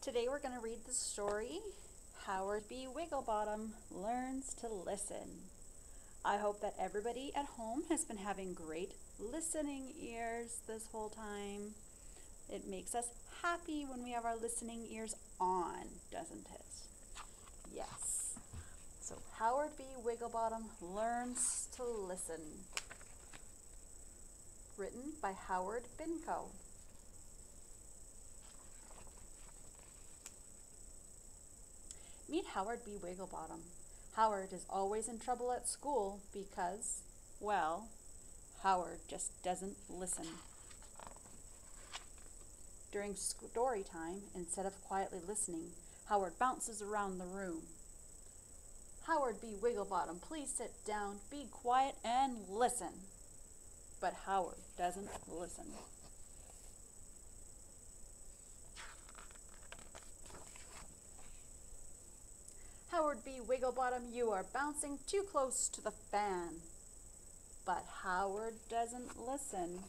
Today we're going to read the story, Howard B. Wigglebottom Learns to Listen. I hope that everybody at home has been having great listening ears this whole time. It makes us happy when we have our listening ears on, doesn't it? Yes. So Howard B. Wigglebottom Learns to Listen. Written by Howard Binko. Meet Howard B. Wigglebottom. Howard is always in trouble at school because, well, Howard just doesn't listen. During story time, instead of quietly listening, Howard bounces around the room. Howard B. Wigglebottom, please sit down, be quiet, and listen. But Howard doesn't listen. Howard B. Wigglebottom, you are bouncing too close to the fan. But Howard doesn't listen.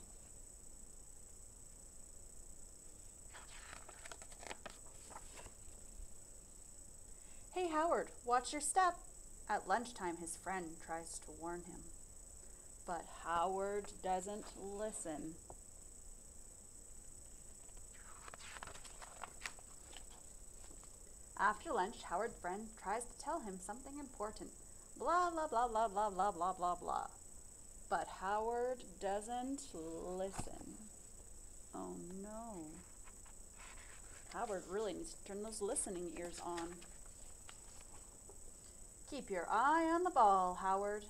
Hey Howard, watch your step. At lunchtime, his friend tries to warn him. But Howard doesn't listen. After lunch, Howard's friend tries to tell him something important. Blah, blah, blah, blah, blah, blah, blah, blah, blah. But Howard doesn't listen. Oh no. Howard really needs to turn those listening ears on. Keep your eye on the ball, Howard.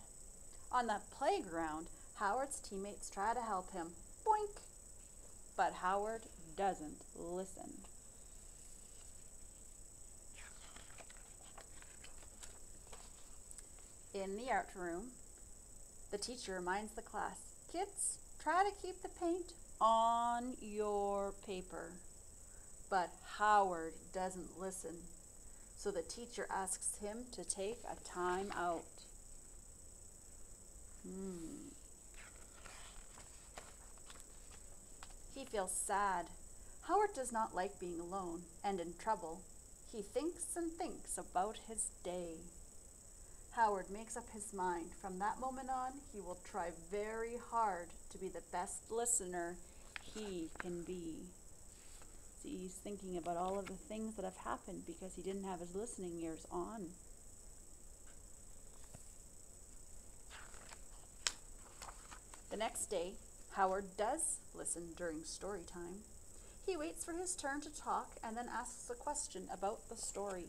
On the playground, Howard's teammates try to help him. Boink! But Howard doesn't listen. In the art room, the teacher reminds the class, kids, try to keep the paint on your paper. But Howard doesn't listen, so the teacher asks him to take a time out. He feels sad. Howard does not like being alone and in trouble. He thinks and thinks about his day. Howard makes up his mind. From that moment on, he will try very hard to be the best listener he can be. See, he's thinking about all of the things that have happened because he didn't have his listening ears on. The next day, Howard does listen during story time. He waits for his turn to talk and then asks a question about the story.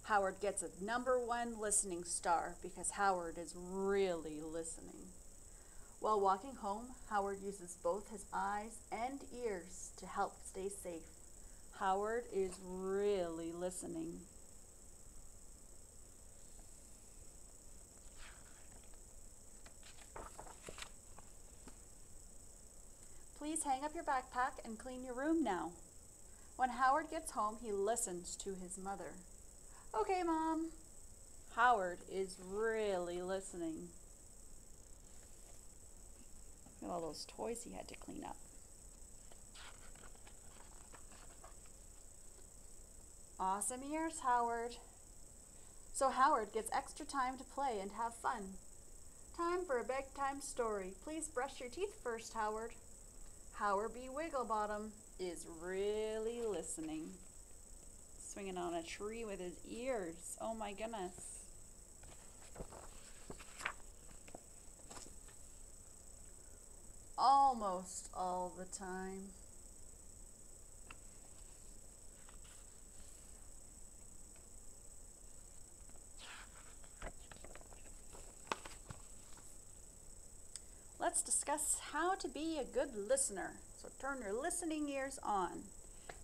Howard gets a #1 listening star because Howard is really listening. While walking home, Howard uses both his eyes and ears to help stay safe. Howard is really listening. Please hang up your backpack and clean your room now. When Howard gets home, he listens to his mother. Okay, Mom. Howard is really listening. Look at all those toys he had to clean up. Awesome ears, Howard. So Howard gets extra time to play and have fun. Time for a bedtime story. Please brush your teeth first, Howard. Howard B. Wigglebottom is really listening. Swinging on a tree with his ears. Oh my goodness. Almost all the time. Let's discuss how to be a good listener. So turn your listening ears on.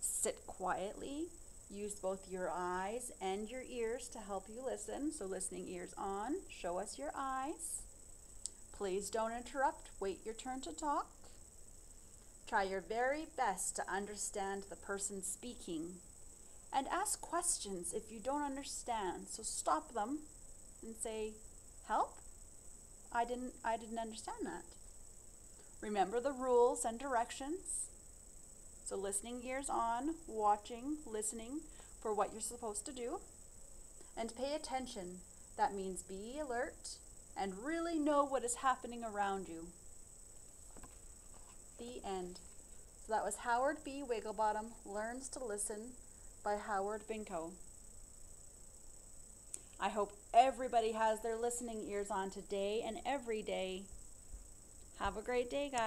Sit quietly. Use both your eyes and your ears to help you listen. So listening ears on. Show us your eyes. Please don't interrupt. Wait your turn to talk. Try your very best to understand the person speaking. And ask questions if you don't understand. So stop them and say, help? I didn't understand that. Remember the rules and directions. So listening ears on, watching, listening for what you're supposed to do. And pay attention. That means be alert and really know what is happening around you. The end. So that was Howard B. Wigglebottom Learns to Listen by Howard Binko. I hope everybody has their listening ears on today and every day. Have a great day, guys.